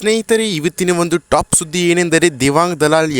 ಸ್ನೇಹಿತರೆ, ಇವತ್ತಿನ ಒಂದು ಟಾಪ್ ಸುದ್ದಿ ಏನೆಂದರೆ ದೇವಾಂಗ್ ದಲಾಲ್.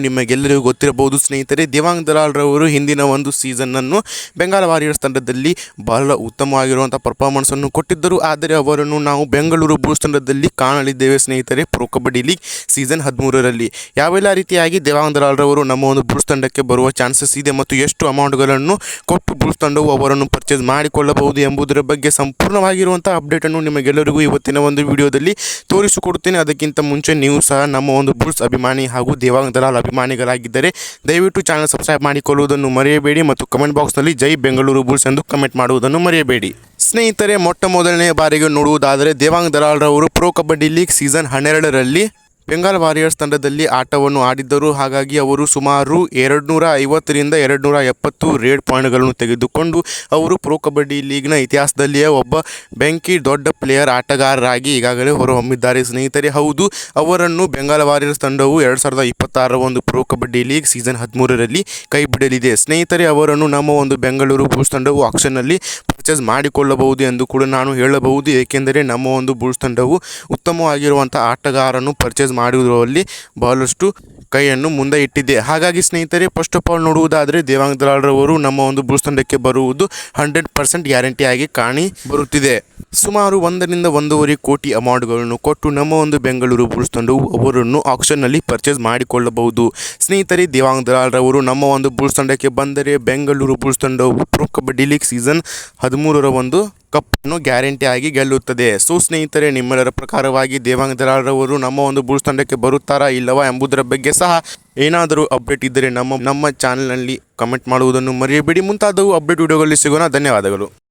ನಿಮಗೆಲ್ಲರಿಗೂ ಗೊತ್ತಿರಬಹುದು ಸ್ನೇಹಿತರೆ, ದೇವಾಂಗ್ ದಲಾಲ್ ರವರು ಹಿಂದಿನ ಒಂದು ಸೀಸನ್ನನ್ನು ಬೆಂಗಾಲ್ ವಾರಿಯರ್ಸ್ ತಂಡದಲ್ಲಿ ಬಹಳ ಉತ್ತಮವಾಗಿರುವಂಥ ಪರ್ಫಾರ್ಮೆನ್ಸನ್ನು ಕೊಟ್ಟಿದ್ದರು. ಆದರೆ ಅವರನ್ನು ನಾವು ಬೆಂಗಳೂರು ಬುಲ್ಸ್ ತಂಡದಲ್ಲಿ ಕಾಣಲಿದ್ದೇವೆ ಸ್ನೇಹಿತರೆ, ಪ್ರೊ ಕಬಡ್ಡಿ ಲೀಗ್ ಸೀಸನ್ 13ರಲ್ಲಿ. ಯಾವೆಲ್ಲ ರೀತಿಯಾಗಿ ದೇವಾಂಗ್ ದಲಾಲ್ ರವರು ನಮ್ಮ ಒಂದು ಬುಲ್ಸ್ ತಂಡಕ್ಕೆ ಬರುವ ಚಾನ್ಸಸ್ ಇದೆ ಮತ್ತು ಎಷ್ಟು ಅಮೌಂಟ್ಗಳನ್ನು ಕೊಟ್ಟು ಬುಲ್ಸ್ ತಂಡವು ಅವರನ್ನು ಪರ್ಚೇಸ್ ಮಾಡಿಕೊಳ್ಳಬಹುದು ಎಂಬುದರ ಬಗ್ಗೆ ಸಂಪೂರ್ಣವಾಗಿರುವಂಥ ಅಪ್ಡೇಟನ್ನು ನಿಮಗೆಲ್ಲರಿಗೂ ಇವತ್ತಿನ ಒಂದು ವಿಡಿಯೋದಲ್ಲಿ ತೋರಿಸಿಕೊಡುತ್ತೇನೆ. ಅದಕ್ಕಿಂತ ಮುಂಚೆ ನೀವು ಸಹ ನಮ್ಮ ಒಂದು ಬುಲ್ಸ್ ಅಭಿಮಾನಿ ಹಾಗೂ ದೇವಾಂಗ್ ದಲಾಲ್ ಅಭಿಮಾನಿಗಳಾಗಿದ್ದರೆ ದಯವಿಟ್ಟು ಚಾನಲ್ ಸಬ್ಸ್ಕ್ರೈಬ್ ಮಾಡಿಕೊಳ್ಳುವುದನ್ನು ಮರೆಯಬೇಡಿ ಮತ್ತು ಕಮೆಂಟ್ ಬಾಕ್ಸ್ನಲ್ಲಿ ಜೈ ಬೆಂಗಳೂರು ಬುಲ್ಸ್ ಎಂದು ಕಮೆಂಟ್ ಮಾಡುವುದನ್ನು ಮರೆಯಬೇಡಿ. ಸ್ನೇಹಿತರೆ, ಮೊದಲನೇ ಬಾರಿಗೆ ನೋಡುವುದಾದರೆ ದೇವಾಂಗ್ ದಲಾಲ್ ರವರು ಪ್ರೊ ಕಬಡ್ಡಿ ಲೀಗ್ ಸೀಸನ್ 12ರಲ್ಲಿ ಬೆಂಗಾಲ್ ವಾರಿಯರ್ಸ್ ತಂಡದಲ್ಲಿ ಆಟವನ್ನು ಆಡಿದ್ದರು. ಹಾಗಾಗಿ ಅವರು ಸುಮಾರು 250ರಿಂದ 270 ರೇಡ್ ಪಾಯಿಂಟ್ಗಳನ್ನು ತೆಗೆದುಕೊಂಡು ಅವರು ಪ್ರೊ ಕಬಡ್ಡಿ ಲೀಗ್ನ ಇತಿಹಾಸದಲ್ಲಿಯೇ ಒಬ್ಬ ಬೆಂಕಿ ದೊಡ್ಡ ಪ್ಲೇಯರ್ ಆಟಗಾರರಾಗಿ ಈಗಾಗಲೇ ಹೊರಹೊಮ್ಮಿದ್ದಾರೆ ಸ್ನೇಹಿತರೆ. ಹೌದು, ಅವರನ್ನು ಬೆಂಗಾಲ್ ವಾರಿಯರ್ಸ್ ತಂಡವು 2026ರ ಒಂದು ಪ್ರೊ ಕಬಡ್ಡಿ ಲೀಗ್ ಸೀಸನ್ 13ರಲ್ಲಿ ಕೈ ಬಿಡಲಿದೆ ಸ್ನೇಹಿತರೆ. ಅವರನ್ನು ನಮ್ಮ ಒಂದು ಬೆಂಗಳೂರು ಬುಲ್ಸ್ ತಂಡವು ಆಕ್ಷನ್ನಲ್ಲಿ ಪರ್ಚೇಸ್ ಮಾಡಿಕೊಳ್ಳಬಹುದು ಎಂದು ಕೂಡ ನಾನು ಹೇಳಬಹುದು. ಏಕೆಂದರೆ ನಮ್ಮ ಒಂದು ಬುಲ್ಸ್ ತಂಡವು ಉತ್ತಮವಾಗಿರುವಂಥ ಆಟಗಾರನ್ನು ಪರ್ಚೇಸ್ ಮಾಡುವುದರಲ್ಲಿ ಬಹಳಷ್ಟು ಕೈಯನ್ನು ಮುಂದೆ ಇಟ್ಟಿದೆ. ಹಾಗಾಗಿ ಸ್ನೇಹಿತರೆ, ಫಸ್ಟ್ ಆಫ್ ಆಲ್ ನೋಡುವುದಾದರೆ ದೇವಾಂಗ್ ದಲಾಲ್ ರವರು ನಮ್ಮ ಒಂದು ಬುಲ್ಸ್ ತಂಡಕ್ಕೆ ಬರುವುದು 100% ಗ್ಯಾರಂಟಿಯಾಗಿ ಕಾಣಿ ಬರುತ್ತಿದೆ. ಸುಮಾರು 1ರಿಂದ 1.5 ಕೋಟಿ ಅಮೌಂಟ್ಗಳನ್ನು ಕೊಟ್ಟು ನಮ್ಮ ಒಂದು ಬೆಂಗಳೂರು ಬುಲ್ಸ್ ತಂಡವು ಅವರನ್ನು ಆಕ್ಷನ್ನಲ್ಲಿ ಪರ್ಚೇಸ್ ಮಾಡಿಕೊಳ್ಳಬಹುದು ಸ್ನೇಹಿತರೆ. ದೇವಾಂಗ್ ದಲಾಲ್ ರವರು ನಮ್ಮ ಒಂದು ಬುಲ್ಸ್ ತಂಡಕ್ಕೆ ಬಂದರೆ ಬೆಂಗಳೂರು ಬುಲ್ಸ್ ತಂಡವು ಪ್ರೊ ಕಬಡ್ಡಿ ಲೀಗ್ ಸೀಸನ್ 13ರ ಒಂದು ಕಪ್ಪನ್ನು ಗ್ಯಾರಂಟಿಯಾಗಿ ಗೆಲ್ಲುತ್ತದೆ. ಸೊ ಸ್ನೇಹಿತರೆ, ನಿಮ್ಮೆಲ್ಲರ ಪ್ರಕಾರವಾಗಿ ದೇವಾಂಗ್ ದಲಾಲ್ ರವರು ನಮ್ಮ ಒಂದು ಬುಲ್ಸ್ ತಂಡಕ್ಕೆ ಬರುತ್ತಾರಾ ಇಲ್ಲವಾ ಎಂಬುದರ ಬಗ್ಗೆ ಸಹ ಏನಾದರೂ ಅಪ್ಡೇಟ್ ಇದ್ದರೆ ನಮ್ಮ ಚಾನಲ್ನಲ್ಲಿ ಕಮೆಂಟ್ ಮಾಡುವುದನ್ನು ಮರೆಯಬೇಡಿ. ಮುಂತಾದವು ಅಪ್ಡೇಟ್ ವಿಡಿಯೋಗಳಲ್ಲಿ ಸಿಗೋಣ. ಧನ್ಯವಾದಗಳು.